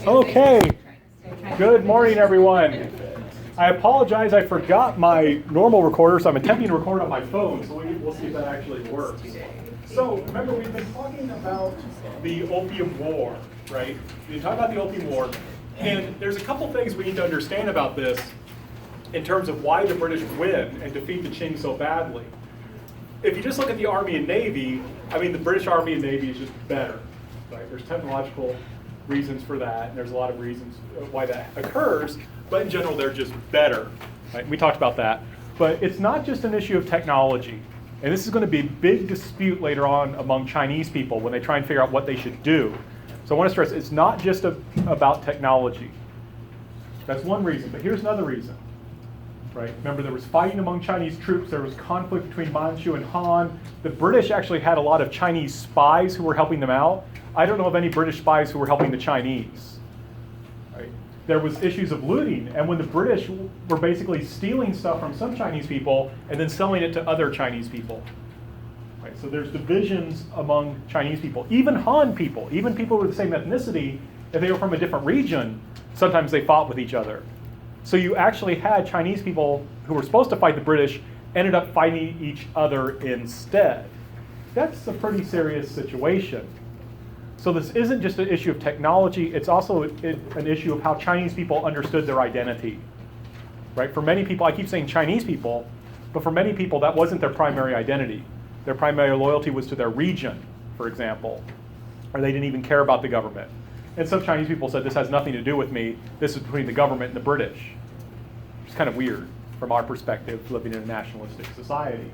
Okay. Good morning, everyone. I apologize, I forgot my normal recorder, so I'm attempting to record on my phone, so we'll see if that actually works. So, remember, we've been talking about the Opium War, right? We've been talking about the Opium War, and there's a couple things we need to understand about this in terms of why the British win and defeat the Qing so badly. If you just look at the Army and Navy, I mean, the British Army and Navy is just better, right? There's technological reasons for that, and there's a lot of reasons why that occurs, but in general, they're just better, right? We talked about that. But it's not just an issue of technology, and this is going to be a big dispute later on among Chinese people when they try and figure out what they should do. So I want to stress, it's not just about technology. That's one reason, but here's another reason. Right? Remember, there was fighting among Chinese troops, there was conflict between Manchu and Han. The British actually had a lot of Chinese spies who were helping them out. I don't know of any British spies who were helping the Chinese. Right? There was issues of looting, and when the British were basically stealing stuff from some Chinese people and then selling it to other Chinese people. Right? So there's divisions among Chinese people. Even Han people, even people with the same ethnicity, if they were from a different region, sometimes they fought with each other. So you actually had Chinese people who were supposed to fight the British ended up fighting each other instead. That's a pretty serious situation. So this isn't just an issue of technology, it's also an issue of how Chinese people understood their identity. Right? For many people, I keep saying Chinese people, but for many people that wasn't their primary identity. Their primary loyalty was to their region, for example, or they didn't even care about the government. And some Chinese people said, this has nothing to do with me, this is between the government and the British. It's kind of weird from our perspective, living in a nationalistic society.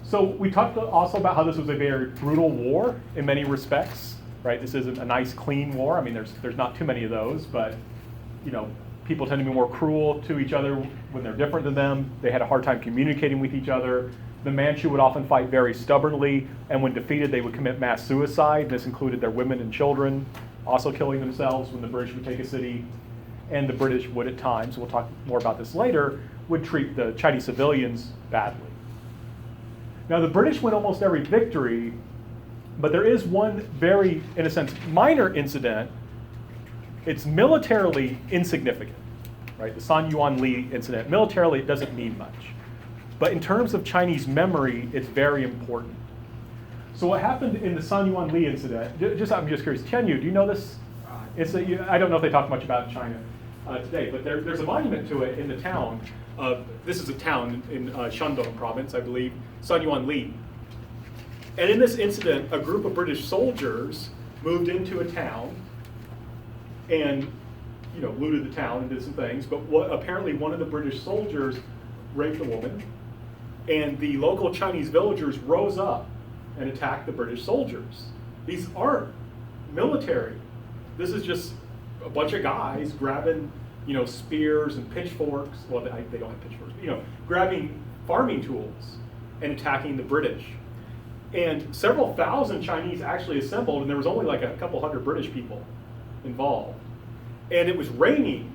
So we talked also about how this was a very brutal war in many respects, right? This isn't a nice, clean war. I mean, there's not too many of those, but you know, people tend to be more cruel to each other when they're different than them. They had a hard time communicating with each other. The Manchu would often fight very stubbornly, and when defeated, they would commit mass suicide. This included their women and children also killing themselves when the British would take a city. And the British would at times, we'll talk more about this later, would treat the Chinese civilians badly. Now the British win almost every victory, but there is one very, in a sense, minor incident. It's militarily insignificant, right? The San Yuan Li incident. Militarily, it doesn't mean much. But in terms of Chinese memory, it's very important. So what happened in the San Yuan Li incident, I'm just curious, Tianyu, do you know this? I don't know if they talk much about it in China today, but there's a monument to it in the town. This is a town in Shandong province, I believe, San Yuan Li. And in this incident, a group of British soldiers moved into a town and looted the town and did some things, but apparently one of the British soldiers raped a woman, and the local Chinese villagers rose up and attacked the British soldiers. These aren't military. This is just a bunch of guys grabbing, spears and pitchforks. Well, they don't have pitchforks. Grabbing farming tools and attacking the British. And several thousand Chinese actually assembled, and there was only like a couple hundred British people involved. And it was raining,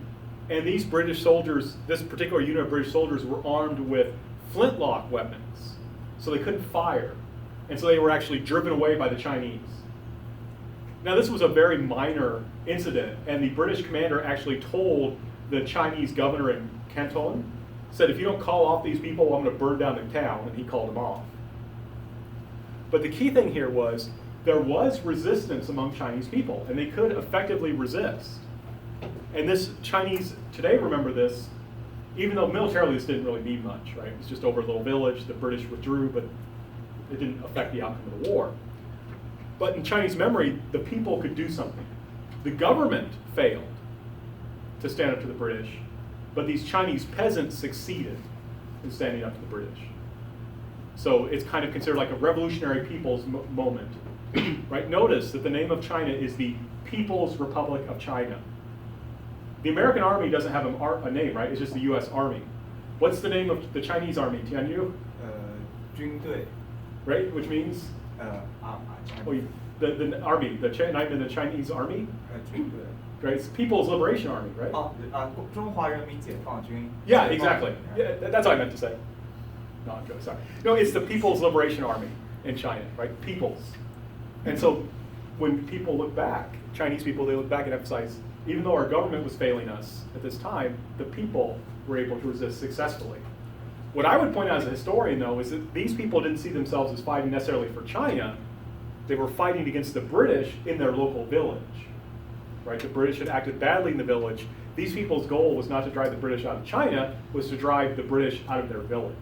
and these British soldiers, this particular unit of British soldiers, were armed with flintlock weapons, so they couldn't fire. And so they were actually driven away by the Chinese. Now this was a very minor incident, and the British commander actually told the Chinese governor in Canton, said, if you don't call off these people, I'm going to burn down the town, and he called them off. But the key thing here was, there was resistance among Chinese people, and they could effectively resist. And this Chinese, today remember this, even though militarily this didn't really mean much, right? It was just over a little village, the British withdrew, but it didn't affect the outcome of the war. But in Chinese memory, the people could do something. The government failed to stand up to the British, but these Chinese peasants succeeded in standing up to the British. So it's kind of considered like a revolutionary people's moment, right? Notice that the name of China is the People's Republic of China. The American Army doesn't have a name, right? It's just the U.S. Army. What's the name of the Chinese Army, Tianyu? 军队. Right, which means? The army, the Chinese Army? 军队. Right, it's People's Liberation Army, right? 中华人民解放军. Yeah, exactly. Yeah, that's what I meant to say. No, I'm joking, sorry. No, it's the People's Liberation Army in China, right? People's. And so when people look back, Chinese people, they look back and emphasize, even though our government was failing us at this time, the people were able to resist successfully. What I would point out as a historian, though, is that these people didn't see themselves as fighting necessarily for China. They were fighting against the British in their local village. Right? The British had acted badly in the village. These people's goal was not to drive the British out of China, was to drive the British out of their village,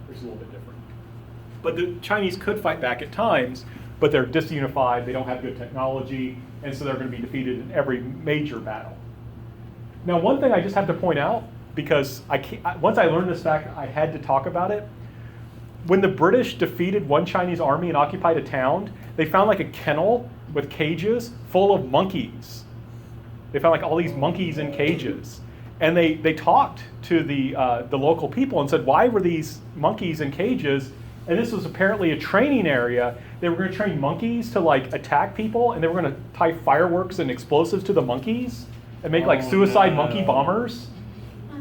which is a little bit different. But the Chinese could fight back at times, but they're disunified, they don't have good technology, and so they're going to be defeated in every major battle. Now, one thing I just have to point out, because once I learned this fact, I had to talk about it. When the British defeated one Chinese army and occupied a town, they found like a kennel with cages full of monkeys. They found like all these monkeys in cages. And they talked to the local people and said, why were these monkeys in cages? And this was apparently a training area. They were going to train monkeys to like attack people, and they were going to tie fireworks and explosives to the monkeys and make like suicide monkey bombers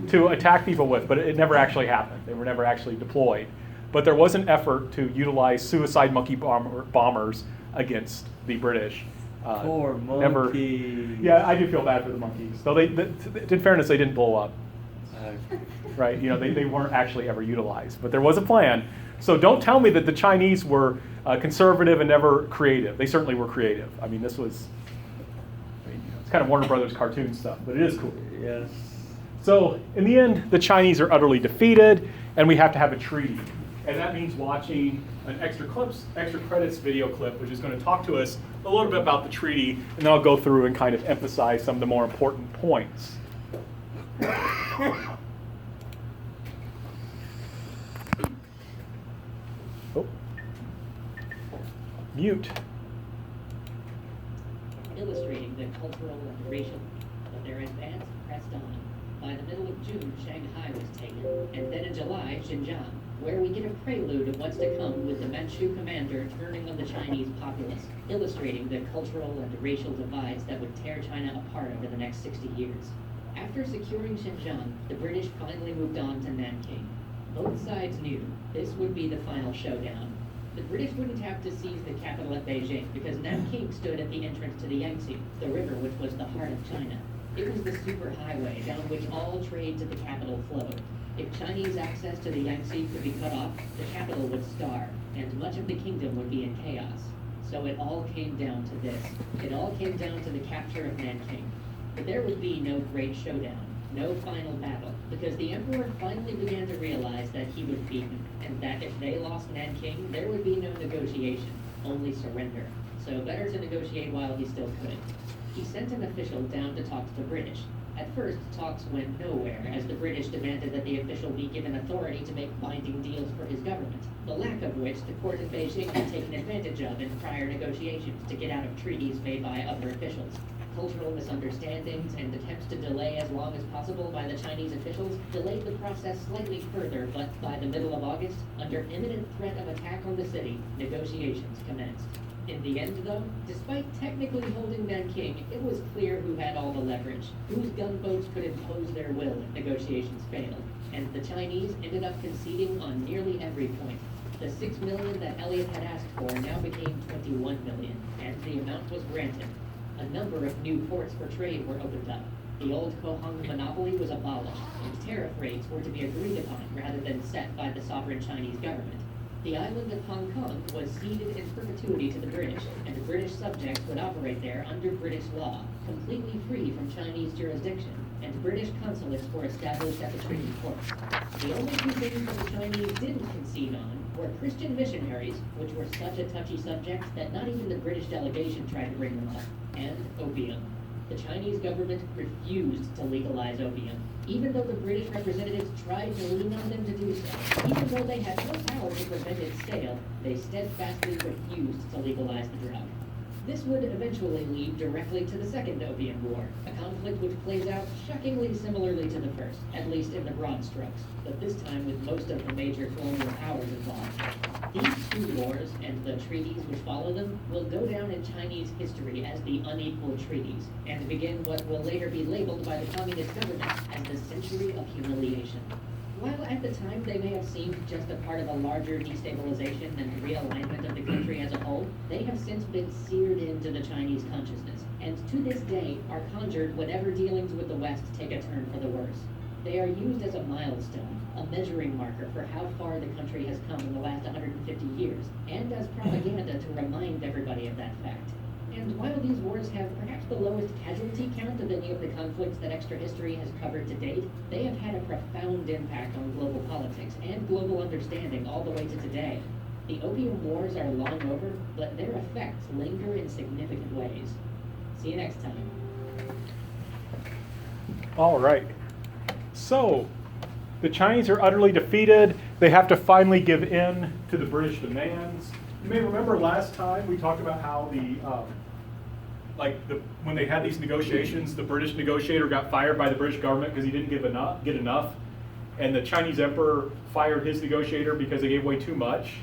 to attack people with, but it never actually happened. They were never actually deployed. But there was an effort to utilize suicide monkey bombers against the British. Poor monkeys. Yeah, I do feel bad for the monkeys. Though in fairness, they didn't blow up. Right? You know, they weren't actually ever utilized. But there was a plan. So don't tell me that the Chinese were conservative and never creative. They certainly were creative. I mean, this was, it's kind of Warner Brothers cartoon stuff, but it is cool. Yes. So in the end, the Chinese are utterly defeated, and we have to have a treaty. And that means watching an extra credits video clip, which is going to talk to us a little bit about the treaty, and then I'll go through and kind of emphasize some of the more important points. Oh. Mute. Illustrating the cultural and racial, but their advance pressed on. By the middle of June, Shanghai was taken, and then in July, Xinjiang, where we get a prelude of what's to come with the Manchu commander turning on the Chinese populace, illustrating the cultural and racial divides that would tear China apart over the next 60 years. After securing Xinjiang, the British finally moved on to Nanking. Both sides knew this would be the final showdown. The British wouldn't have to seize the capital at Beijing because Nanking stood at the entrance to the Yangtze, the river which was the heart of China. It was the superhighway down which all trade to the capital flowed. If Chinese access to the Yangtze could be cut off, the capital would starve, and much of the kingdom would be in chaos. So it all came down to this. It all came down to the capture of Nanking. But there would be no great showdown, no final battle, because the emperor finally began to realize that he was beaten, and that if they lost Nanking, there would be no negotiation, only surrender. So better to negotiate while he still could. He sent an official down to talk to the British. At first, talks went nowhere, as the British demanded that the official be given authority to make binding deals for his government, the lack of which the court in Beijing had taken advantage of in prior negotiations to get out of treaties made by other officials. Cultural misunderstandings and attempts to delay as long as possible by the Chinese officials delayed the process slightly further, but by the middle of August, under imminent threat of attack on the city, negotiations commenced. In the end, though, despite technically holding Nanking, it was clear who had all the leverage, whose gunboats could impose their will if negotiations failed, and the Chinese ended up conceding on nearly every point. The 6 million that Elliot had asked for now became 21 million, and the amount was granted. A number of new ports for trade were opened up. The old Kohong monopoly was abolished, and tariff rates were to be agreed upon rather than set by the sovereign Chinese government. The island of Hong Kong was ceded in perpetuity to the British, and British subjects would operate there under British law, completely free from Chinese jurisdiction, and British consulates were established at the treaty ports. The only two things that the Chinese didn't concede on were Christian missionaries, which were such a touchy subject that not even the British delegation tried to bring them up, and opium. The Chinese government refused to legalize opium, even though the British representatives tried to lean on them to do so. Even though they had no power to prevent its sale, they steadfastly refused to legalize the drug. This would eventually lead directly to the Second Opium War, a conflict which plays out shockingly similarly to the first, at least in the broad strokes, but this time with most of the major colonial powers involved. These two wars, and the treaties which follow them, will go down in Chinese history as the unequal treaties, and begin what will later be labeled by the communist government as the Century of Humiliation. While at the time they may have seemed just a part of a larger destabilization and realignment of the country as a whole, they have since been seared into the Chinese consciousness, and to this day are conjured whenever dealings with the West take a turn for the worse. They are used as a milestone, a measuring marker for how far the country has come in the last 150 years, and as propaganda to remind everybody of that fact. And while these wars have perhaps the lowest casualty count of any of the conflicts that extra history has covered to date, they have had a profound impact on global politics and global understanding all the way to today. The Opium Wars are long over, but their effects linger in significant ways. See you next time. All right. So, the Chinese are utterly defeated. They have to finally give in to the British demands. You may remember last time we talked about how when they had these negotiations, the British negotiator got fired by the British government because he didn't get enough, and the Chinese emperor fired his negotiator because they gave away too much.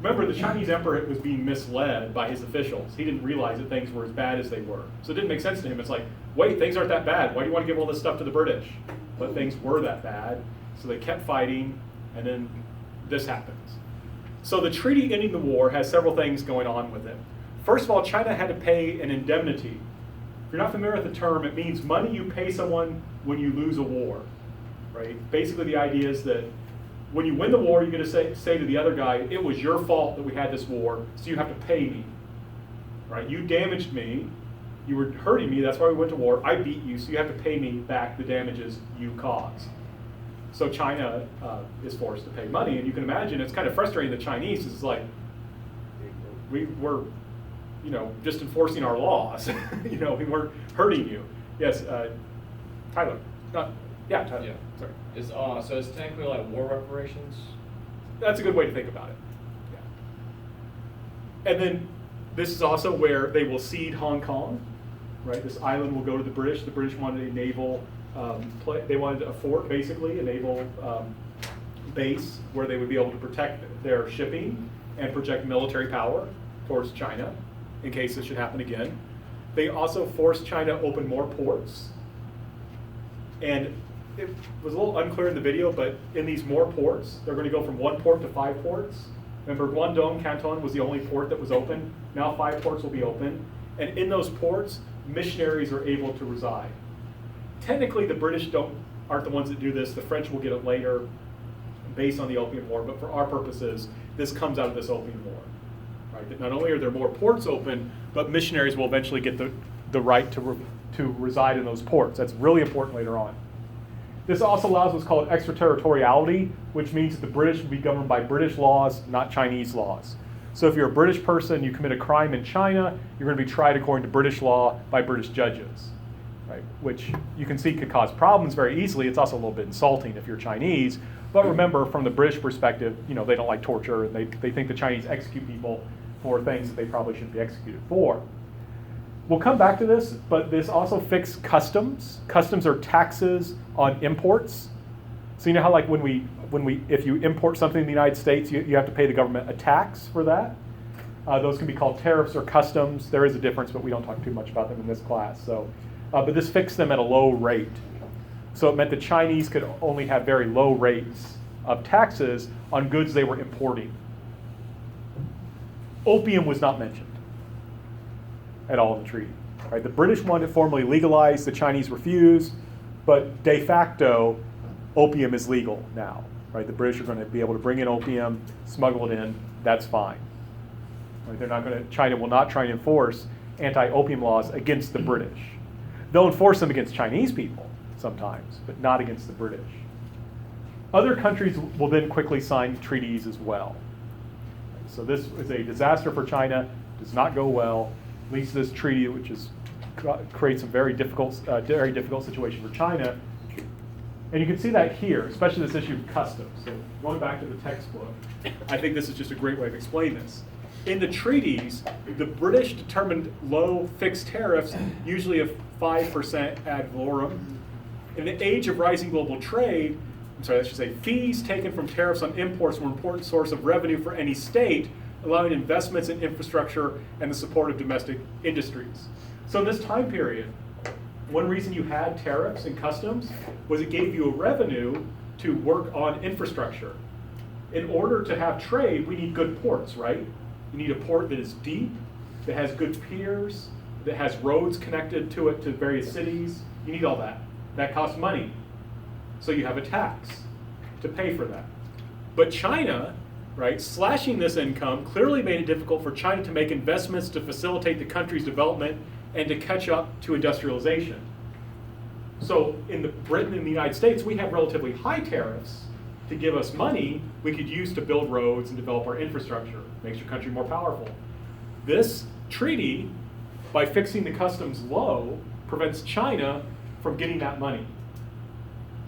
Remember, the Chinese emperor was being misled by his officials. He didn't realize that things were as bad as they were. So it didn't make sense to him. It's like, wait, things aren't that bad. Why do you want to give all this stuff to the British? But things were that bad. So they kept fighting, and then this happens. So the treaty ending the war has several things going on with it. First of all, China had to pay an indemnity. If you're not familiar with the term, it means money you pay someone when you lose a war, right? Basically, the idea is that when you win the war, you're going to say to the other guy, it was your fault that we had this war, so you have to pay me, right? You damaged me, you were hurting me, that's why we went to war. I beat you, so you have to pay me back the damages you caused. So China is forced to pay money, and you can imagine it's kind of frustrating. The Chinese is like, we're just enforcing our laws. We weren't hurting you. Yes, Tyler. Tyler. Yeah. Sorry. So it's technically like war reparations? That's a good way to think about it. Yeah. And then this is also where they will cede Hong Kong, right? This island will go to the British. The British wanted a naval, they wanted a fort, basically, a naval base where they would be able to protect their shipping and project military power towards China in case this should happen again. They also forced China to open more ports. And it was a little unclear in the video, but in these more ports, they're going to go from 1 port to 5 ports. Remember, Guangdong Canton was the only port that was open. Now 5 ports will be open. And in those ports, missionaries are able to reside. Technically, the British aren't the ones that do this. The French will get it later based on the Opium War, but for our purposes, this comes out of this Opium War. Right? That not only are there more ports open, but missionaries will eventually get the right to reside in those ports. That's really important later on. This also allows what's called extraterritoriality, which means that the British will be governed by British laws, not Chinese laws. So if you're a British person, you commit a crime in China, you're going to be tried according to British law by British judges, right? Which you can see could cause problems very easily. It's also a little bit insulting if you're Chinese. But remember, from the British perspective, they don't like torture, and they think the Chinese execute people for things that they probably shouldn't be executed for. We'll come back to this, but this also fixed customs. Customs are taxes on imports. So you know how like if you import something in the United States, you have to pay the government a tax for that. Those can be called tariffs or customs. There is a difference, but we don't talk too much about them in this class. So, but this fixed them at a low rate. So it meant the Chinese could only have very low rates of taxes on goods they were importing. Opium was not mentioned at all in the treaty. Right? The British wanted it formally legalized, the Chinese refused, but de facto, opium is legal now. Right? The British are going to be able to bring in opium, smuggle it in, that's fine. Right? China will not try and enforce anti-opium laws against the British. They'll enforce them against Chinese people sometimes, but not against the British. Other countries will then quickly sign treaties as well. So this is a disaster for China, does not go well. Leads to this treaty, which creates a very difficult situation for China. And you can see that here, especially this issue of customs. So going back to the textbook, I think this is just a great way of explaining this. In the treaties, the British determined low fixed tariffs, usually of 5% ad valorem. In the age of rising global trade, fees taken from tariffs on imports were an important source of revenue for any state, allowing investments in infrastructure and the support of domestic industries. So in this time period, one reason you had tariffs and customs was it gave you a revenue to work on infrastructure. In order to have trade, we need good ports, right? You need a port that is deep, that has good piers, that has roads connected to it to various cities. You need all that. That costs money. So you have a tax to pay for that. But China, right, slashing this income clearly made it difficult for China to make investments to facilitate the country's development and to catch up to industrialization. So in Britain and the United States, we have relatively high tariffs to give us money we could use to build roads and develop our infrastructure. Makes your country more powerful. This treaty, by fixing the customs low, prevents China from getting that money.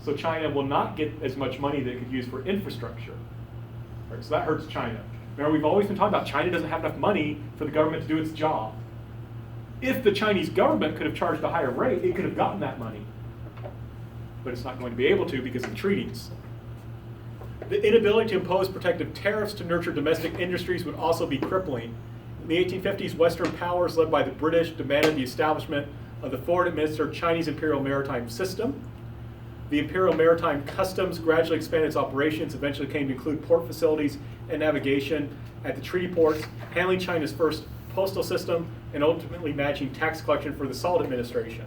So China will not get as much money that it could use for infrastructure. Right, so that hurts China. Remember, we've always been talking about China doesn't have enough money for the government to do its job. If the Chinese government could have charged a higher rate, it could have gotten that money. But it's not going to be able to because of treaties. The inability to impose protective tariffs to nurture domestic industries would also be crippling. In the 1850s, Western powers led by the British demanded the establishment of the foreign-administered Chinese Imperial Maritime System. The Imperial Maritime Customs gradually expanded its operations, eventually came to include port facilities and navigation at the treaty ports, handling China's first postal system, and ultimately managing tax collection for the Salt Administration.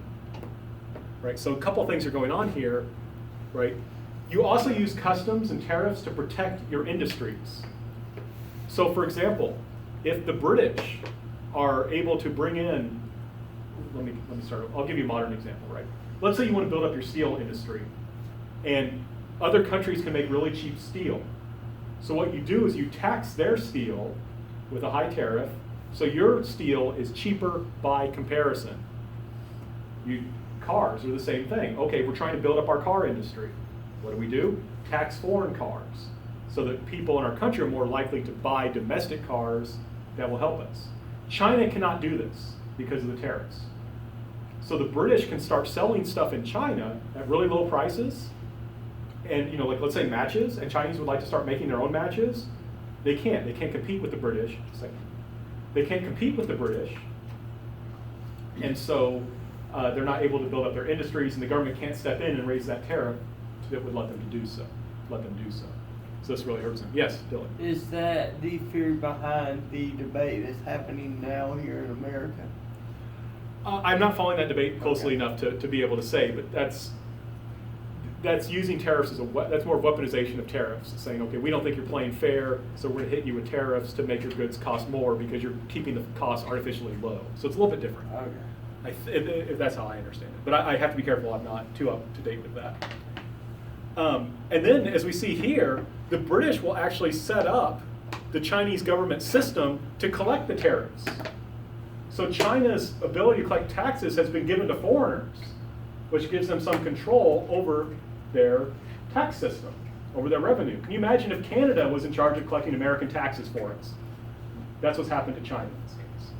Right, so a couple things are going on here, right? You also use customs and tariffs to protect your industries. So for example, if the British are able to bring in, let me start, I'll give you a modern example, right? Let's say you want to build up your steel industry, and other countries can make really cheap steel. So what you do is you tax their steel with a high tariff, so your steel is cheaper by comparison. Cars are the same thing. Okay, we're trying to build up our car industry. What do? Tax foreign cars, so that people in our country are more likely to buy domestic cars that will help us. China cannot do this because of the tariffs. So the British can start selling stuff in China at really low prices, and like let's say matches, and Chinese would like to start making their own matches. They can't. They can't compete with the British. They can't compete with the British, and so they're not able to build up their industries, and the government can't step in and raise that tariff that would let them do so. So this really hurts them. Yes, Dylan. Is that the fear behind the debate that's happening now here in America? I'm not following that debate closely enough to be able to say, but that's using tariffs as that's more weaponization of tariffs, saying, okay, we don't think you're playing fair, so we're going to hit you with tariffs to make your goods cost more because you're keeping the cost artificially low. So it's a little bit different. Okay. If that's how I understand it. But I have to be careful I'm not too up to date with that. And then, as we see here, the British will actually set up the Chinese government system to collect the tariffs. So China's ability to collect taxes has been given to foreigners, which gives them some control over their tax system, over their revenue. Can you imagine if Canada was in charge of collecting American taxes for us? That's what's happened to China in this case.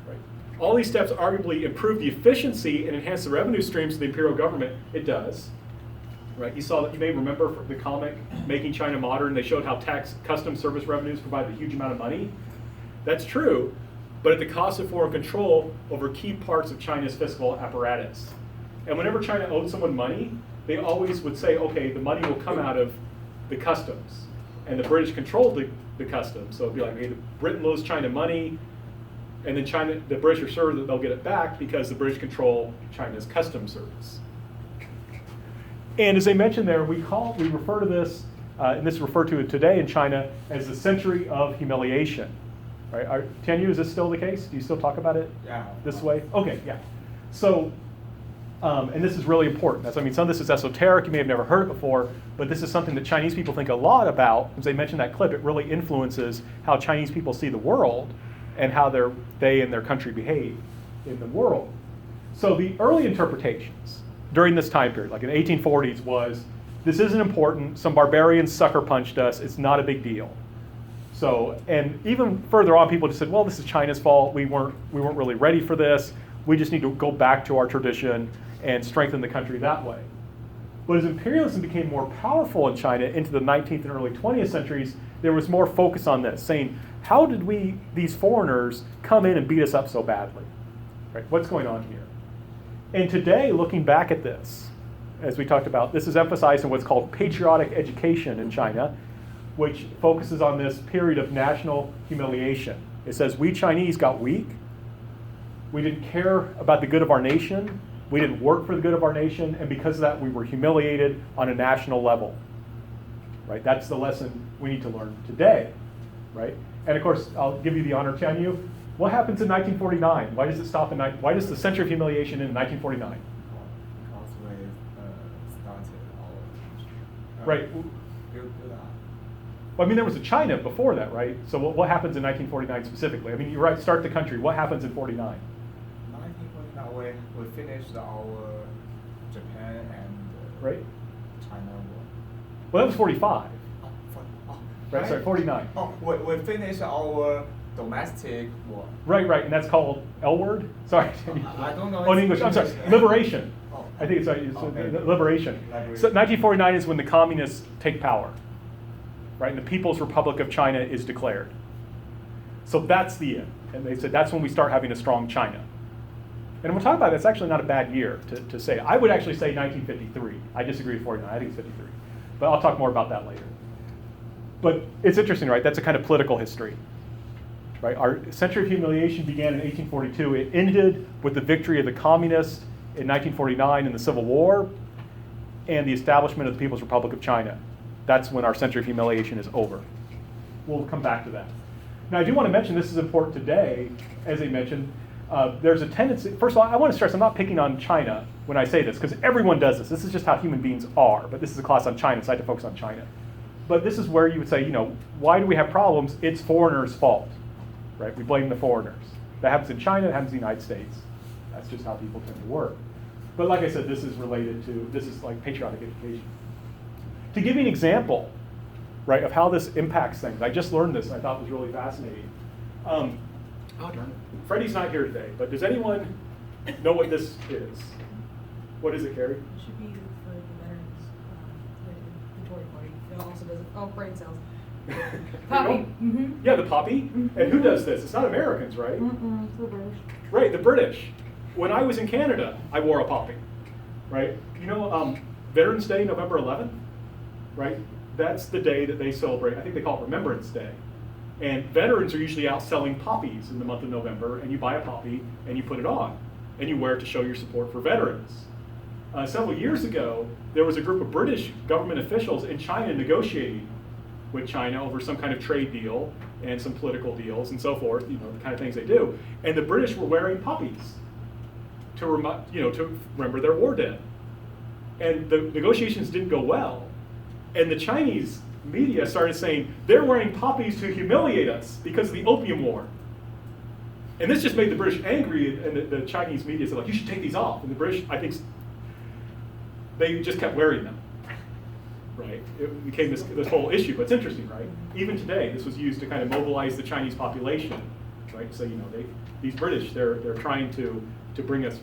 Right? All these steps arguably improve the efficiency and enhance the revenue streams of the imperial government. It does. Right? You may remember from the comic Making China Modern, they showed how customs service revenues provide a huge amount of money. That's true, but at the cost of foreign control over key parts of China's fiscal apparatus. And whenever China owed someone money, they always would say, okay, the money will come out of the customs. And the British controlled the customs. So it'd be like, hey, Britain owes China money, and then the British are sure that they'll get it back because the British control China's customs service. And as I mentioned there, we refer to this, and this is referred to today in China as the Century of Humiliation. Right? Tianyu, is this still the case? Do you still talk about it this way? Okay, yeah. So, and this is really important. Some of this is esoteric. You may have never heard it before, but this is something that Chinese people think a lot about. As I mentioned that clip, it really influences how Chinese people see the world and how they and their country behave in the world. So the early interpretations during this time period, like in the 1840s, was this isn't important. Some barbarians sucker punched us. It's not a big deal. So, and even further on, people just said, well, this is China's fault. We weren't really ready for this. We just need to go back to our tradition and strengthen the country that way. But as imperialism became more powerful in China into the 19th and early 20th centuries, there was more focus on this, saying, how did these foreigners come in and beat us up so badly? Right? What's going on here? And today, looking back at this, as we talked about, this is emphasized in what's called patriotic education in China, which focuses on this period of national humiliation. It says we Chinese got weak. We didn't care about the good of our nation. We didn't work for the good of our nation, and because of that, we were humiliated on a national level. Right? That's the lesson we need to learn today. Right? And of course, I'll give you the honor, Tianyu. What happens in 1949? Why does it stop in why does the Century of Humiliation end in 1949? Because we started our Right. build up. Well, I mean, there was a China before that, right? So what happens in 1949 specifically? I mean, you're right, start the country. What happens in 49? 1949, we finished our Japan and Right? China war. Well, that was 45. Oh, Right, sorry, 49. Oh, we finished our domestic war. Right, and that's called L word? Sorry. I don't know. Oh, in English, I'm sorry, liberation. Oh. I think it's Okay. liberation. So 1949 is when the communists take power, right? And the People's Republic of China is declared. So that's the end. And they said that's when we start having a strong China. And we'll talk about that's actually not a bad year to say. I would actually say 1953. I disagree with 49. I think it's 53. But I'll talk more about that later. But it's interesting, right? That's a kind of political history. Right? Our Century of Humiliation began in 1842. It ended with the victory of the communists in 1949 in the Civil War and the establishment of the People's Republic of China. That's when our Century of Humiliation is over. We'll come back to that. Now, I do want to mention this is important today. As I mentioned, there's a tendency, first of all, I want to stress I'm not picking on China when I say this, because everyone does this. This is just how human beings are. But this is a class on China, so I had to focus on China. But this is where you would say, why do we have problems? It's foreigners' fault. Right? We blame the foreigners. That happens in China, it happens in the United States. That's just how people tend to work. But like I said, this is like patriotic education. To give you an example, right, of how this impacts things, I just learned this and I thought it was really fascinating. Oh, darn it. Freddie's not here today, but does anyone know what this is? What is it, Carrie? It should be for the veterans, the Tory Party. It also does brain cells. Poppy. Mm-hmm. Yeah, the poppy. Mm-hmm. And who does this? It's not Americans, right? Mm-mm, it's the British. Right, the British. When I was in Canada, I wore a poppy, right? Veterans Day, November 11th, right? That's the day that they celebrate. I think they call it Remembrance Day. And veterans are usually out selling poppies in the month of November, and you buy a poppy and you put it on, and you wear it to show your support for veterans. Several years ago, there was a group of British government officials in China negotiating with China over some kind of trade deal and some political deals and so forth, the kind of things they do. And the British were wearing poppies to remember their war dead. And the negotiations didn't go well. And the Chinese media started saying, they're wearing poppies to humiliate us because of the Opium War. And this just made the British angry, and the Chinese media said, you should take these off. And the British, I think, they just kept wearing them. Right? It became this whole issue, but it's interesting, right? Even today, this was used to kind of mobilize the Chinese population, right? So these British, they're trying to bring us,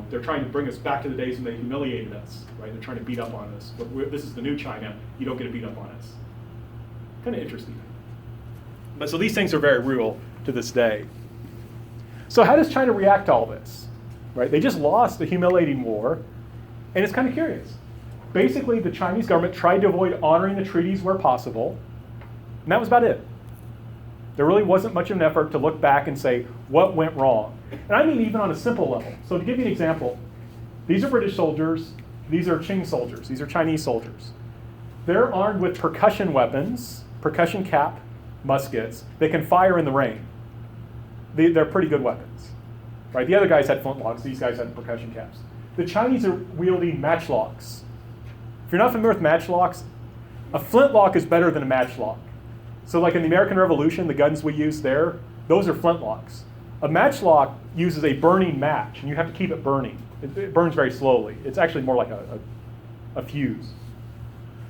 they're trying to bring us back to the days when they humiliated us, right? They're trying to beat up on us. But this is the new China. You don't get to beat up on us. Kind of interesting. But so these things are very real to this day. So how does China react to all this? Right? They just lost the humiliating war, and it's kind of curious. Basically, the Chinese government tried to avoid honoring the treaties where possible, and that was about it. There really wasn't much of an effort to look back and say, what went wrong? And I mean even on a simple level. So to give you an example, these are British soldiers, these are Qing soldiers, these are Chinese soldiers. They're armed with percussion weapons, percussion cap muskets, they can fire in the rain. They're pretty good weapons. Right? The other guys had flintlocks, these guys had percussion caps. The Chinese are wielding matchlocks. If you're not familiar with matchlocks, a flintlock is better than a matchlock. So like in the American Revolution, the guns we use there, those are flintlocks. A matchlock uses a burning match, and you have to keep it burning. It burns very slowly. It's actually more like a fuse.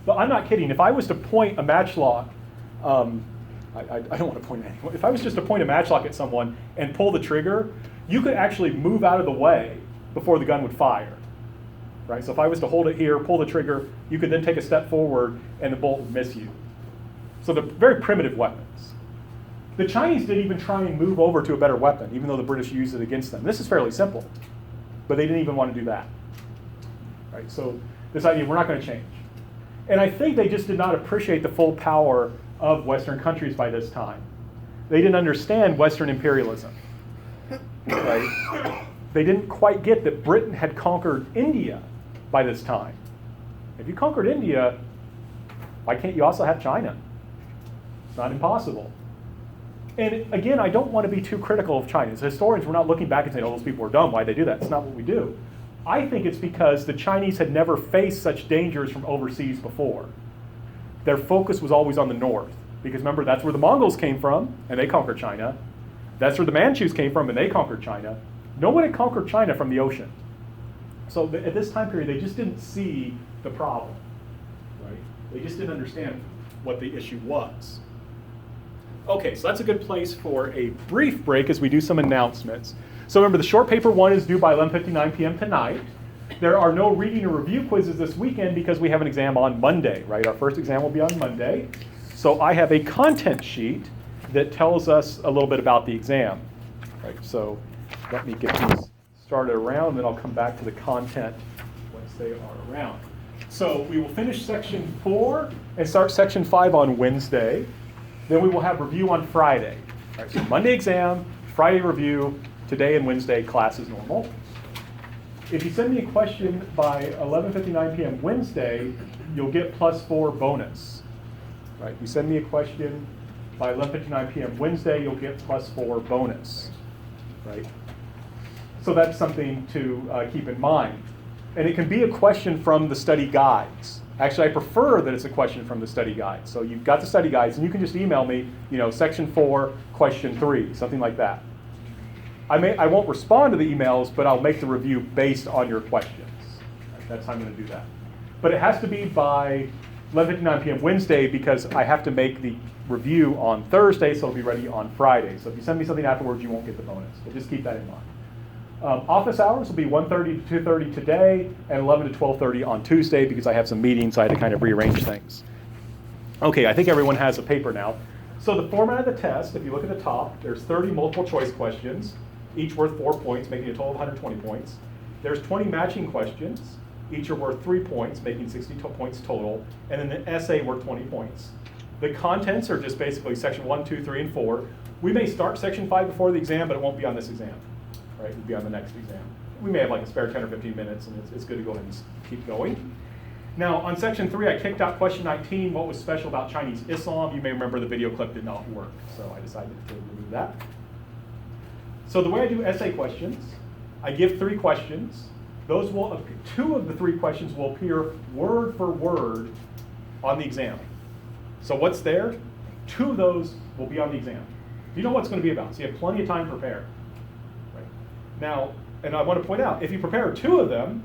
But I'm not kidding. If I was to point a matchlock, I don't want to point at anyone. If I was just to point a matchlock at someone and pull the trigger, you could actually move out of the way before the gun would fire. Right? So if I was to hold it here, pull the trigger, you could then take a step forward and the bolt would miss you. So they're very primitive weapons. The Chinese didn't even try and move over to a better weapon, even though the British used it against them. This is fairly simple, but they didn't even want to do that. Right? So This idea, we're not going to change. And I think they just did not appreciate the full power of Western countries by this time. They didn't understand Western imperialism. Right? They didn't quite get that Britain had conquered India by this time. If you conquered India, why can't you also have China? It's not impossible. And again, I don't want to be too critical of China. As historians, we're not looking back and saying, oh, those people were dumb, why'd they do that? It's not what we do. I think it's because the Chinese had never faced such dangers from overseas before. Their focus was always on the north. Because remember, that's where the Mongols came from, and they conquered China. That's where the Manchus came from, and they conquered China. No one had conquered China from the ocean. So at this time period, they just didn't see the problem. Right? They just didn't understand what the issue was. Okay, so that's a good place for a brief break as we do some announcements. So remember, the short paper 1 is due by 11:59 p.m. tonight. There are no reading or review quizzes this weekend because we have an exam on Monday, right? Our first exam will be on Monday. So I have a content sheet that tells us a little bit about the exam. Right? So let me get these started around, then I'll come back to the content once they are around. So we will finish section 4 and start section 5 on Wednesday. Then we will have review on Friday. All right, so Monday exam, Friday review, today and Wednesday class is normal. If you send me a question by 11:59 p.m. Wednesday, you'll get +4 bonus. Right? You send me a question by 11:59 p.m. Wednesday, you'll get +4 bonus. Right? So that's something to keep in mind. And it can be a question from the study guides. Actually, I prefer that it's a question from the study guides. So you've got the study guides, and you can just email me, section 4, question 3, something like that. I won't respond to the emails, but I'll make the review based on your questions. That's how I'm going to do that. But it has to be by 11:59 p.m. Wednesday because I have to make the review on Thursday, so it'll be ready on Friday. So if you send me something afterwards, you won't get the bonus. But just keep that in mind. Office hours will be 1:30 to 2:30 today and 11 to 12:30 on Tuesday because I have some meetings, so I had to kind of rearrange things. Okay, I think everyone has a paper now. So the format of the test, if you look at the top, there's 30 multiple choice questions, each worth 4 points, making a total of 120 points. There's 20 matching questions, each are worth 3 points, making 60 points total, and then the essay worth 20 points. The contents are just basically section 1, 2, 3, and 4. We may start section 5 before the exam, but it won't be on this exam. Right, it'll be on the next exam. We may have like a spare 10 or 15 minutes, and it's good to go ahead and keep going. Now, on section 3, I kicked out question 19, what was special about Chinese Islam? You may remember the video clip did not work, so I decided to remove that. So the way I do essay questions, I give 3 questions. Those will, 2 of the 3 questions will appear word for word on the exam. So what's there? 2 of those will be on the exam. You know what it's going to be about, so you have plenty of time to prepare. Now, and I want to point out, if you prepare 2 of them,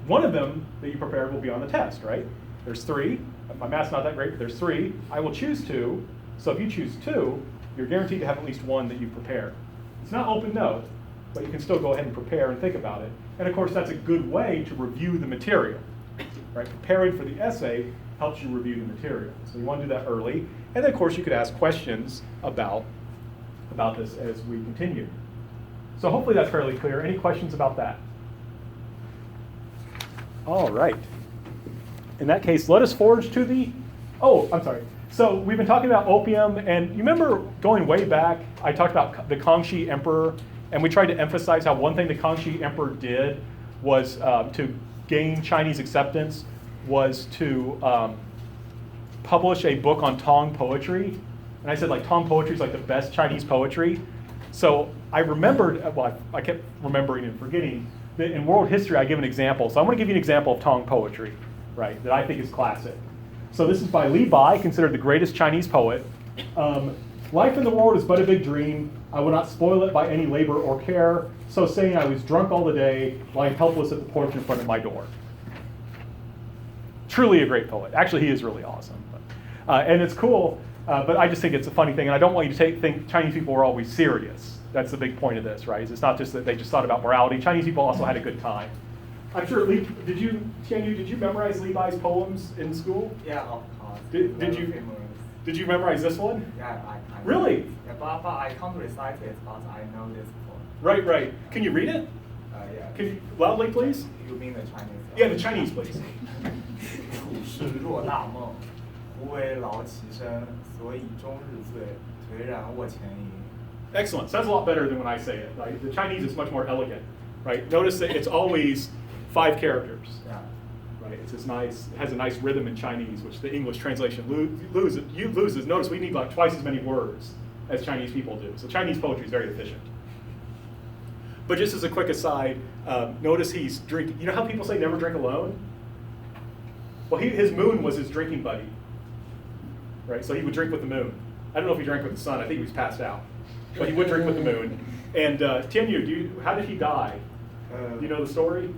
1 of them that you prepared will be on the test, right? There's 3. My math's not that great, but there's 3. I will choose 2. So if you choose 2, you're guaranteed to have at least 1 that you prepared. It's not open note, but you can still go ahead and prepare and think about it. And of course, that's a good way to review the material. Right? Preparing for the essay helps you review the material. So you want to do that early. And then, of course, you could ask questions about this as we continue. So hopefully that's fairly clear. Any questions about that? All right. In that case, let us forge to the, I'm sorry. So we've been talking about opium, and you remember going way back, I talked about the Kangxi Emperor, and we tried to emphasize how one thing the Kangxi Emperor did was to gain Chinese acceptance was to publish a book on Tang poetry. And I said like Tang poetry is like the best Chinese poetry. So I remembered, I kept remembering and forgetting that in world history I give an example. So I'm going to give you an example of Tang poetry, right, that I think is classic. So this is by Li Bai, considered the greatest Chinese poet. Life in the world is but a big dream. I will not spoil it by any labor or care. So saying I was drunk all the day, lying helpless at the porch in front of my door. Truly a great poet. Actually, he is really awesome. And it's cool. But I just think it's a funny thing, and I don't want you to think Chinese people were always serious. That's the big point of this, right? It's not just that they just thought about morality. Chinese people also had a good time. I'm sure, did you memorize Li Bai's poems in school? Yeah, of course. Did you memorize this one? Yeah, I Really? Yeah, but I can't recite it, but I know this poem. Right. Can you read it? Yeah. Can you loudly, please? You mean the Chinese? Yeah, the Chinese, please. 处世若大梦，无为劳其身，所以终日醉，颓然卧前营。 Excellent. Sounds a lot better than when I say it. Right? The Chinese is much more elegant. Right? Notice that it's always 5 characters. Yeah. Right? It's just nice. It has a nice rhythm in Chinese, which the English translation loses. Notice we need like twice as many words as Chinese people do. So Chinese poetry is very efficient. But just as a quick aside, notice he's drinking. You know how people say never drink alone? Well, his moon was his drinking buddy. Right? So he would drink with the moon. I don't know if he drank with the sun. I think he was passed out. But he would drink with the moon. And Tianyu, how did he die? Do you know the story?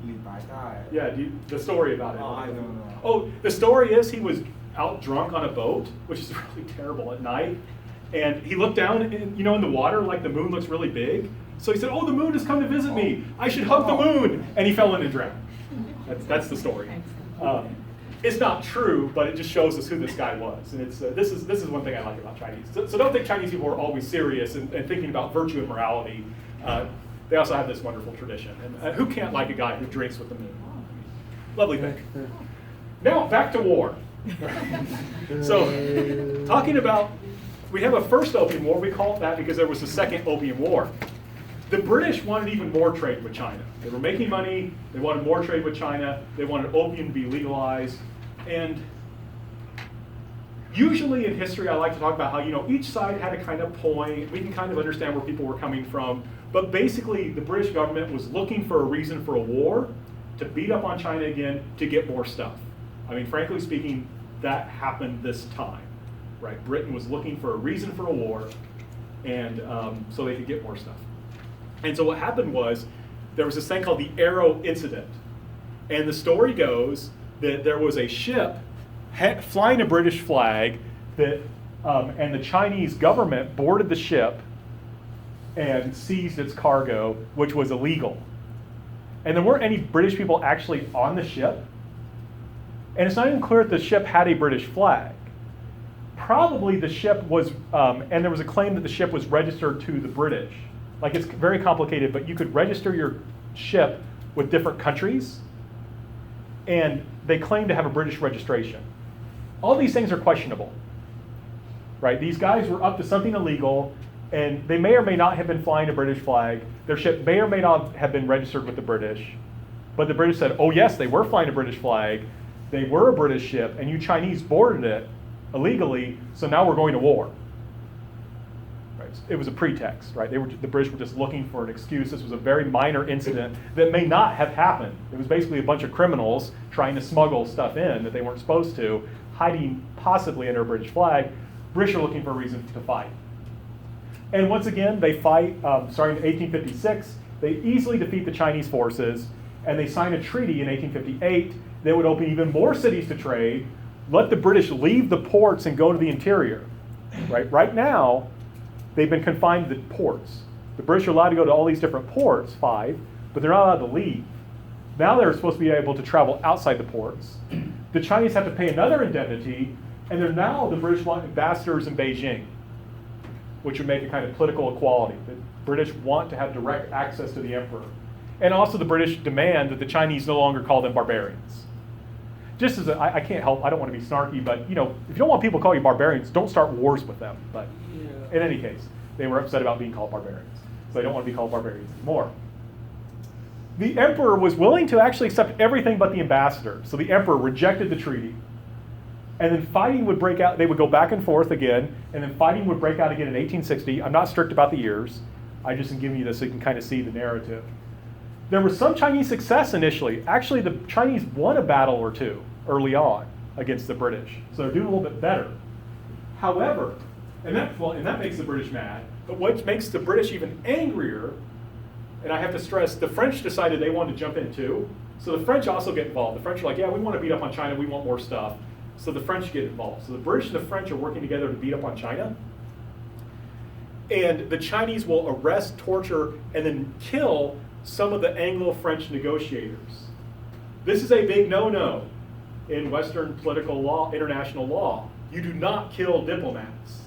李白大。 Yeah, the story about it. Oh, I don't know. Oh, the story is he was out drunk on a boat, which is really terrible at night. And he looked down, in the water, like the moon looks really big. So he said, "Oh, the moon has come to visit me. I should hug the moon." And he fell in and drowned. That's the story. It's not true, but it just shows us who this guy was. And it's this is one thing I like about Chinese. So don't think Chinese people are always serious and thinking about virtue and morality. They also have this wonderful tradition. And who can't like a guy who drinks with the moon? Lovely thing. Now back to war. So talking about, we have a first Opium War. We call it that because there was a second Opium War. The British wanted even more trade with China. They were making money. They wanted more trade with China. They wanted opium to be legalized. And usually in history, I like to talk about how, each side had a kind of point. We can kind of understand where people were coming from. But basically, the British government was looking for a reason for a war, to beat up on China again, to get more stuff. I mean, frankly speaking, that happened this time, right? Britain was looking for a reason for a war, and so they could get more stuff. And so what happened was, there was this thing called the Arrow Incident. And the story goes that there was a ship flying a British flag that, and the Chinese government boarded the ship and seized its cargo, which was illegal. And there weren't any British people actually on the ship. And it's not even clear if the ship had a British flag. Probably the ship was, and there was a claim that the ship was registered to the British. Like, it's very complicated, but you could register your ship with different countries, and they claim to have a British registration. All these things are questionable, right? These guys were up to something illegal, and they may or may not have been flying a British flag. Their ship may or may not have been registered with the British, but the British said, oh yes, they were flying a British flag, they were a British ship, and you Chinese boarded it illegally, so now we're going to war. It was a pretext, right? The British were just looking for an excuse. This was a very minor incident that may not have happened. It was basically a bunch of criminals trying to smuggle stuff in that they weren't supposed to, hiding possibly under a British flag. British are looking for a reason to fight. And once again, they fight, starting in 1856. They easily defeat the Chinese forces, and they sign a treaty in 1858 that would open even more cities to trade, let the British leave the ports and go to the interior. Right now, they've been confined to the ports. The British are allowed to go to all these different ports, 5, but they're not allowed to leave. Now they're supposed to be able to travel outside the ports. The Chinese have to pay another indemnity, and they're now the British want ambassadors in Beijing, which would make a kind of political equality. The British want to have direct access to the emperor. And also the British demand that the Chinese no longer call them barbarians. Just as I can't help, I don't want to be snarky, but if you don't want people to call you barbarians, don't start wars with them. But in any case, they were upset about being called barbarians. So they don't want to be called barbarians anymore. The emperor was willing to actually accept everything but the ambassador. So the emperor rejected the treaty. And then fighting would break out. They would go back and forth again. And then fighting would break out again in 1860. I'm not strict about the years. I just am giving you this so you can kind of see the narrative. There was some Chinese success initially. Actually, the Chinese won a battle or two early on against the British. So they're doing a little bit better. However, and that makes the British mad, but what makes the British even angrier, and I have to stress, the French decided they wanted to jump in too. So the French also get involved. The French are like, yeah, we want to beat up on China, we want more stuff. So the French get involved. So the British and the French are working together to beat up on China. And the Chinese will arrest, torture, and then kill some of the Anglo-French negotiators. This is a big no-no in Western political law, international law. You do not kill diplomats.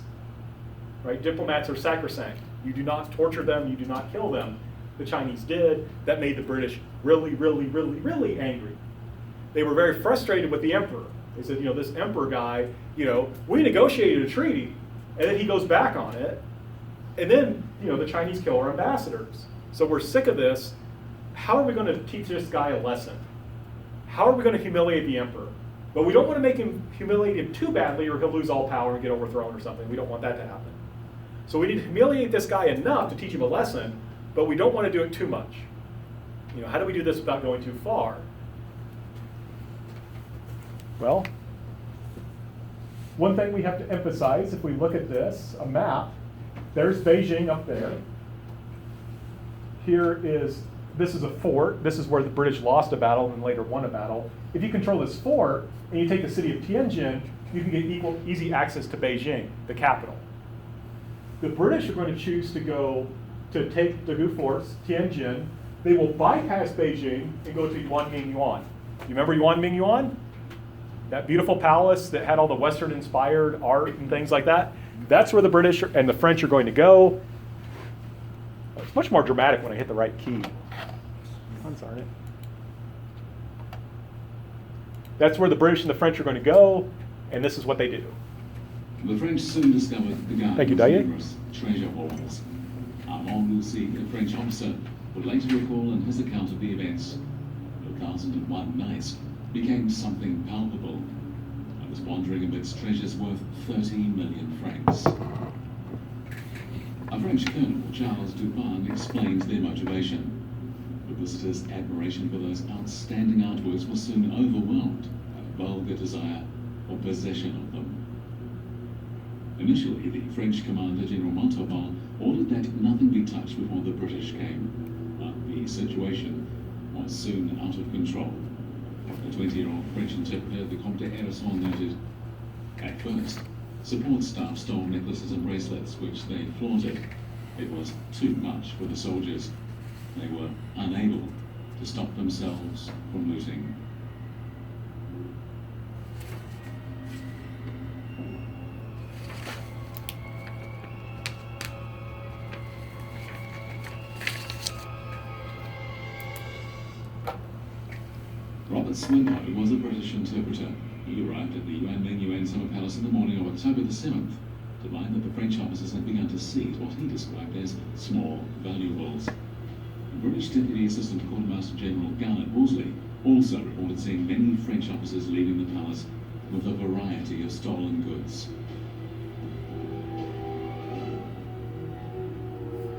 Right? Diplomats are sacrosanct. You do not torture them, you do not kill them. the Chinese did that made the British really, really, really, really angry. They were very frustrated with the emperor. They said, this emperor guy, we negotiated a treaty, and then he goes back on it, and then, the Chinese kill our ambassadors. So we're sick of this. How are we going to teach this guy a lesson? How are we going to humiliate the emperor? But we don't want to make him humiliate him too badly, or he'll lose all power and get overthrown or something. We don't want that to happen. So we need to humiliate this guy enough to teach him a lesson, but we don't want to do it too much. How do we do this without going too far? Well, one thing we have to emphasize, if we look at this, a map, there's Beijing up there. This is a fort. This is where the British lost a battle and later won a battle. If you control this fort and you take the city of Tianjin, you can get easy access to Beijing, the capital. The British are going to choose to take the new forts, Tianjin. They will bypass Beijing and go to Yuanming Yuan. You remember Yuanming Yuan? That beautiful palace that had all the Western-inspired art and things like that? That's where the British and the French are going to go. It's much more dramatic when I hit the right key. I'm sorry. That's where the British and the French are going to go, and this is what they do. The French soon discovered the Thank you, gardens Dahlia. of numerous treasure hoards. Armand Lucy, a French officer, would later recall in his account of the events, the 1001 Nights became something palpable. I was wandering amidst treasures worth 30 million francs. A French colonel, Charles Dupin, explains their motivation. The visitors' admiration for those outstanding artworks was soon overwhelmed by a vulgar desire for possession of them. Initially, the French commander, General Montauban, ordered that nothing be touched before the British came, but the situation was soon out of control. The 20-year-old French interpreter, the Comte d'Hérisson, noted, at first, support staff stole necklaces and bracelets, which they flaunted. It was too much for the soldiers. They were unable to stop themselves from looting. Robert Swinhoe was a British interpreter. He arrived at the Yuanming Yuan Summer Palace in the morning of October the 7th to find that the French officers had begun to seize what he described as small valuables. The British Deputy Assistant Quartermaster General Garnet Wolseley also reported seeing many French officers leaving the palace with a variety of stolen goods.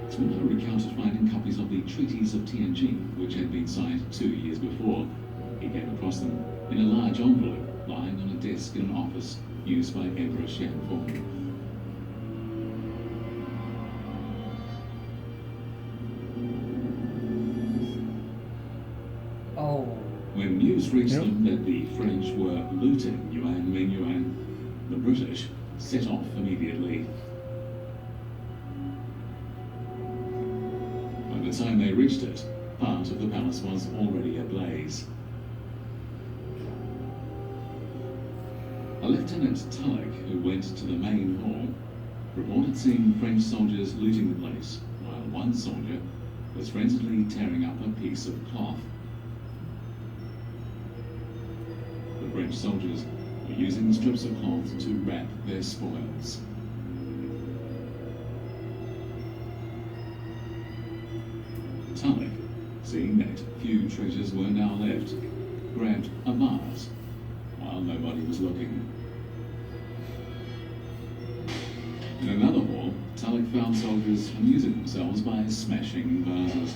Swinhoe recounted finding copies of the Treaties of Tianjin, which had been signed 2 years before. He came across them in a large envelope lying on a desk in an office used by Emperor Xianfeng. Oh. When news reached them that the French were looting Yuanming Yuan, the British set off immediately. By the time they reached it, part of the palace was already ablaze. A Lieutenant Tulloch, who went to the main hall, reported seeing French soldiers looting the place, while one soldier was frenziedly tearing up a piece of cloth. The French soldiers were using the strips of cloth to wrap their spoils. Tulloch, seeing that few treasures were now left, grabbed a vase while nobody was looking. In another hall, Tulloch found soldiers amusing themselves by smashing vases.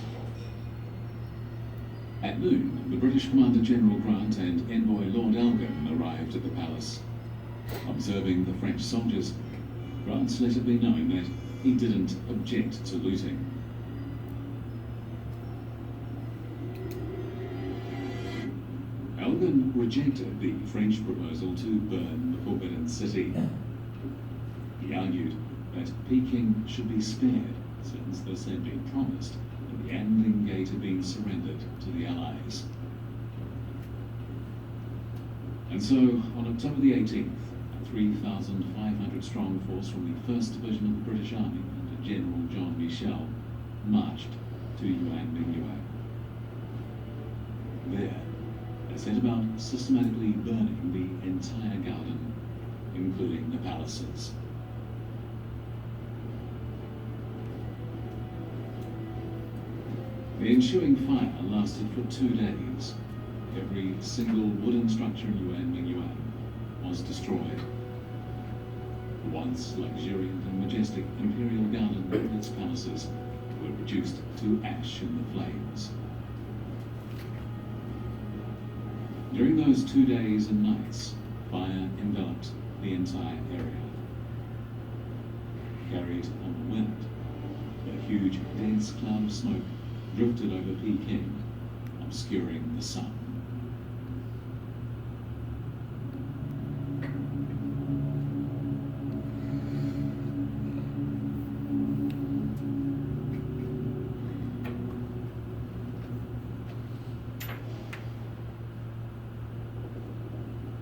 At noon, the British Commander General Grant and Envoy Lord Elgin arrived at the palace. Observing the French soldiers, Grant let it be known that he didn't object to looting. Elgin rejected the French proposal to burn the Forbidden City. He argued that Peking should be spared, since this had been promised and the Anling Gate had been surrendered to the Allies. And so, on October the 18th, a 3,500-strong force from the 1st Division of the British Army under General John Michel marched to Yuan Mingyuan. There, they set about systematically burning the entire garden, including the palaces. The ensuing fire lasted for 2 days. Every single wooden structure in Yuan Mingyuan was destroyed. The once luxuriant and majestic imperial garden and its palaces were reduced to ash in the flames. During those 2 days and nights, fire enveloped the entire area. Carried on the wind, a huge dense cloud of smoke drifted over Peking, obscuring the sun.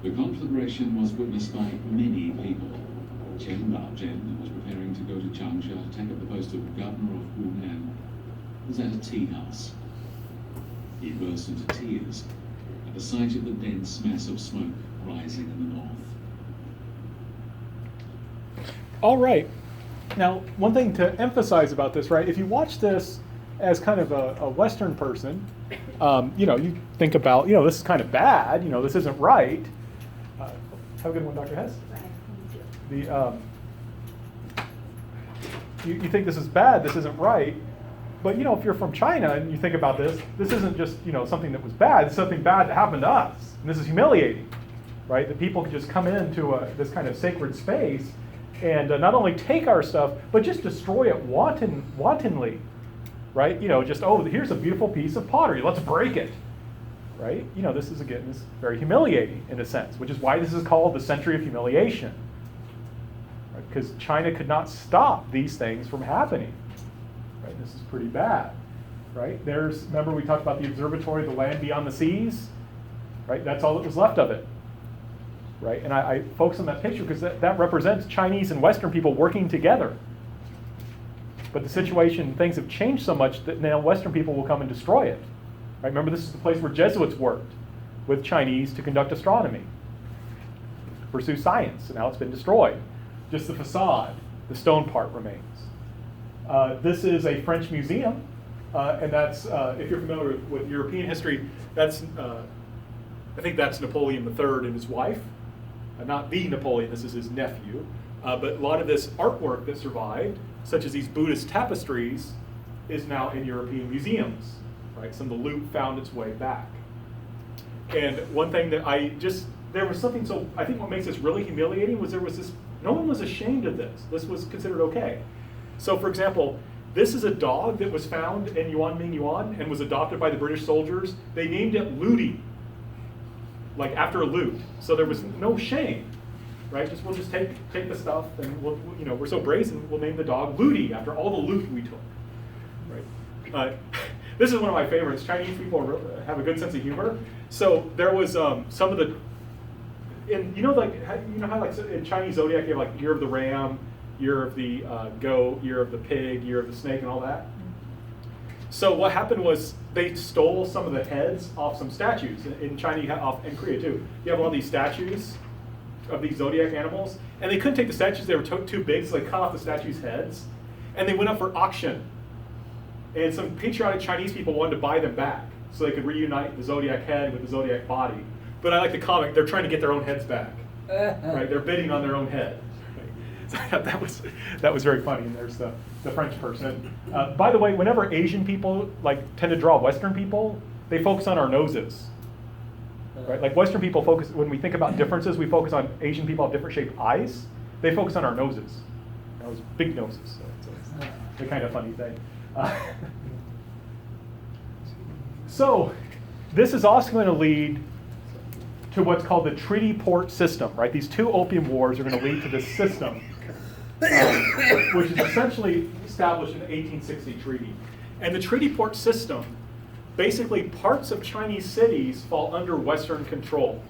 The conflagration was witnessed by many people. Chen Baozhen, who was preparing to go to Changsha to take up the post of governor of Hunan, was at a tea house. He burst into tears at the sight of the dense mass of smoke rising in the north. All right. Now, one thing to emphasize about this, right? If you watch this as kind of a Western person, you think about, this is kind of bad. This isn't right. Have a good one, Dr. Hess. You think this is bad. This isn't right. But if you're from China and you think about this isn't just something that was bad. It's something bad that happened to us, and this is humiliating, right? That people could just come into this kind of sacred space and not only take our stuff, but just destroy it wantonly, right? Just here's a beautiful piece of pottery. Let's break it, right? This is very humiliating in a sense, which is why this is called the Century of Humiliation, right? Because China could not stop these things from happening. Right? This is pretty bad, right? Remember we talked about the observatory, the land beyond the seas, right? That's all that was left of it, right? And I focus on that picture because that represents Chinese and Western people working together. But the situation, things have changed so much that now Western people will come and destroy it. Right? Remember, this is the place where Jesuits worked with Chinese to conduct astronomy, to pursue science, and now it's been destroyed. Just the facade, the stone part remains. This is a French museum, and that's, if you're familiar with European history, that's, I think that's Napoleon III and his wife. Not the Napoleon, this is his nephew. But a lot of this artwork that survived, such as these Buddhist tapestries, is now in European museums, right? Some of the loot found its way back. And one thing that there was something I think what makes this really humiliating was no one was ashamed of this. This was considered okay. So, for example, this is a dog that was found in Yuan Mingyuan and was adopted by the British soldiers. They named it Looty, like after a loot. So there was no shame, right? We'll just take the stuff, and we're so brazen. We'll name the dog Looty after all the loot we took, right? This is one of my favorites. Chinese people have a good sense of humor. So there was some of the, how like in Chinese zodiac you have like year of the ram, year of the goat, year of the pig, year of the snake, and all that. So what happened was they stole some of the heads off some statues. In China, in Korea too, you have all these statues of these zodiac animals, and they couldn't take the statues, they were too big, so they cut off the statues' heads, and they went up for auction. And some patriotic Chinese people wanted to buy them back so they could reunite the zodiac head with the zodiac body. But I like the comic, they're trying to get their own heads back. Right? They're bidding on their own head. So that was very funny. And there's the French person. By the way, whenever Asian people tend to draw Western people, they focus on our noses. Right? Like Western people focus, when we think about differences, we focus on Asian people have different shaped eyes. They focus on our noses. Those big noses. So it's a kind of funny thing. So this is also going to lead to what's called the treaty port system, right? These two opium wars are going to lead to this system, which is essentially established in the 1860 treaty. And the treaty port system, basically parts of Chinese cities fall under Western control.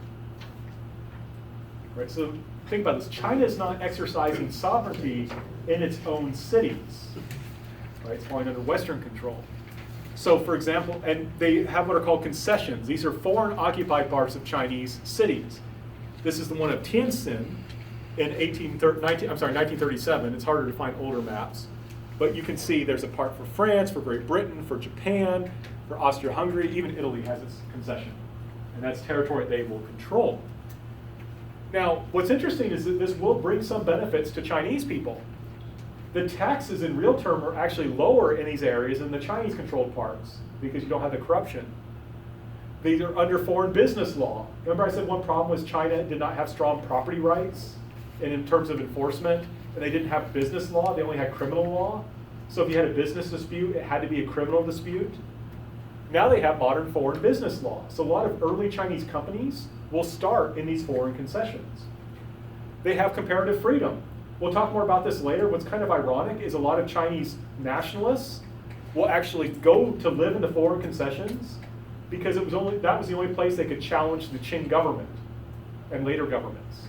Right? So think about this. China is not exercising sovereignty in its own cities. Right? It's falling under Western control. So for example, and they have what are called concessions. These are foreign occupied parts of Chinese cities. This is the one of Tianjin in 1937. It's harder to find older maps. But you can see there's a part for France, for Great Britain, for Japan, for Austria-Hungary, even Italy has its concession. And that's territory they will control. Now, what's interesting is that this will bring some benefits to Chinese people. The taxes in real term are actually lower in these areas than the Chinese-controlled parts because you don't have the corruption. These are under foreign business law. Remember I said one problem was China did not have strong property rights and in terms of enforcement, and they didn't have business law, they only had criminal law. So if you had a business dispute, it had to be a criminal dispute. Now they have modern foreign business law. So a lot of early Chinese companies will start in these foreign concessions. They have comparative freedom. We'll talk more about this later. What's kind of ironic is a lot of Chinese nationalists will actually go to live in the foreign concessions because that was the only place they could challenge the Qing government and later governments.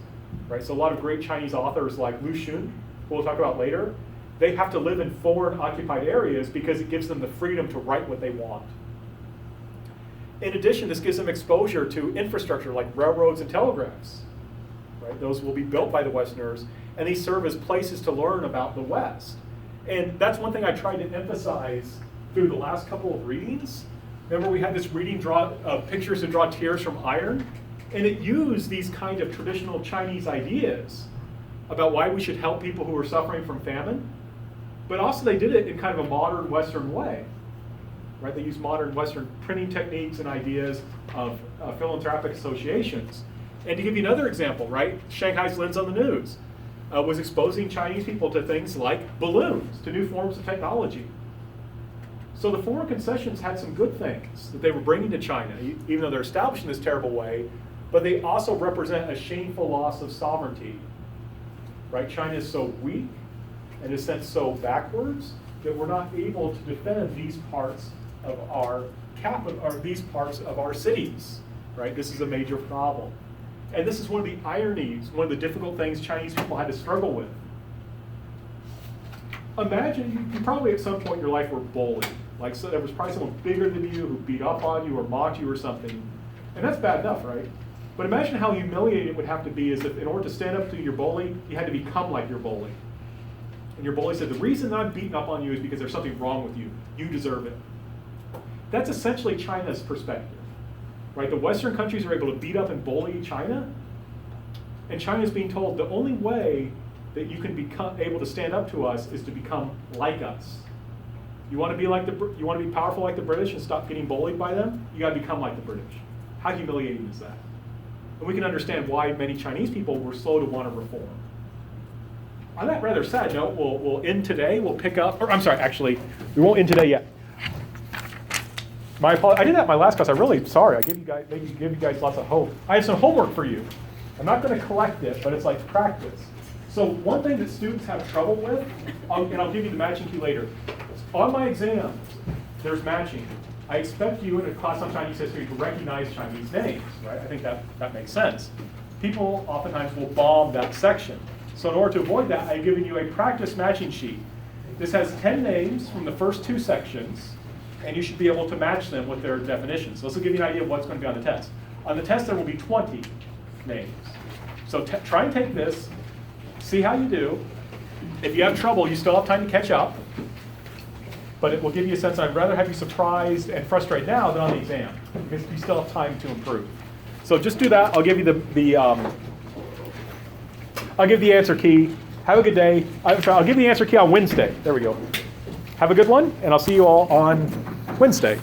Right? So a lot of great Chinese authors like Lu Xun, who we'll talk about later, they have to live in foreign occupied areas because it gives them the freedom to write what they want. In addition, this gives them exposure to infrastructure like railroads and telegraphs. Right? Those will be built by the Westerners, and these serve as places to learn about the West. And that's one thing I tried to emphasize through the last couple of readings. Remember we had this reading pictures to draw tears from iron? And it used these kind of traditional Chinese ideas about why we should help people who are suffering from famine. But also they did it in kind of a modern Western way. Right? They used modern Western printing techniques and ideas of philanthropic associations. And to give you another example, right? Shanghai's Lens on the News was exposing Chinese people to things like balloons, to new forms of technology. So the foreign concessions had some good things that they were bringing to China, even though they're established in this terrible way, but they also represent a shameful loss of sovereignty. Right? China is so weak, and in a sense so backwards, that we're not able to defend these parts of our capital, or these parts of our cities. Right? This is a major problem. And this is one of the ironies, one of the difficult things Chinese people had to struggle with. Imagine you probably at some point in your life were bullied. Like so there was probably someone bigger than you who beat up on you or mocked you or something. And that's bad enough, right? But imagine how humiliating it would have to be is if in order to stand up to your bully, you had to become like your bully. And your bully said, the reason I'm beating up on you is because there's something wrong with you. You deserve it. That's essentially China's perspective. Right? The Western countries are able to beat up and bully China. And China's being told the only way that you can become able to stand up to us is to become like us. You want to be powerful like the British and stop getting bullied by them? You got to become like the British. How humiliating is that? And we can understand why many Chinese people were slow to want to reform. On that rather sad note, we'll end today. We'll pick up, or I'm sorry, actually, we won't end today yet. My apologies. I did that in my last class. I'm really sorry. I give you guys lots of hope. I have some homework for you. I'm not going to collect it, but it's like practice. So one thing that students have trouble with, and I'll give you the matching key later. On my exams, there's matching. I expect you in a class on Chinese history to recognize Chinese names, right? I think that makes sense. People oftentimes will bomb that section. So in order to avoid that, I've given you a practice matching sheet. This has 10 names from the first two sections, and you should be able to match them with their definitions. So this will give you an idea of what's going to be on the test. On the test, there will be 20 names. So try and take this, see how you do. If you have trouble, you still have time to catch up. But it will give you a sense, I'd rather have you surprised and frustrated now than on the exam, because you still have time to improve. So just do that. I'll give you I'll give the answer key. Have a good day. I'll give you the answer key on Wednesday. There we go. Have a good one, and I'll see you all on Wednesday.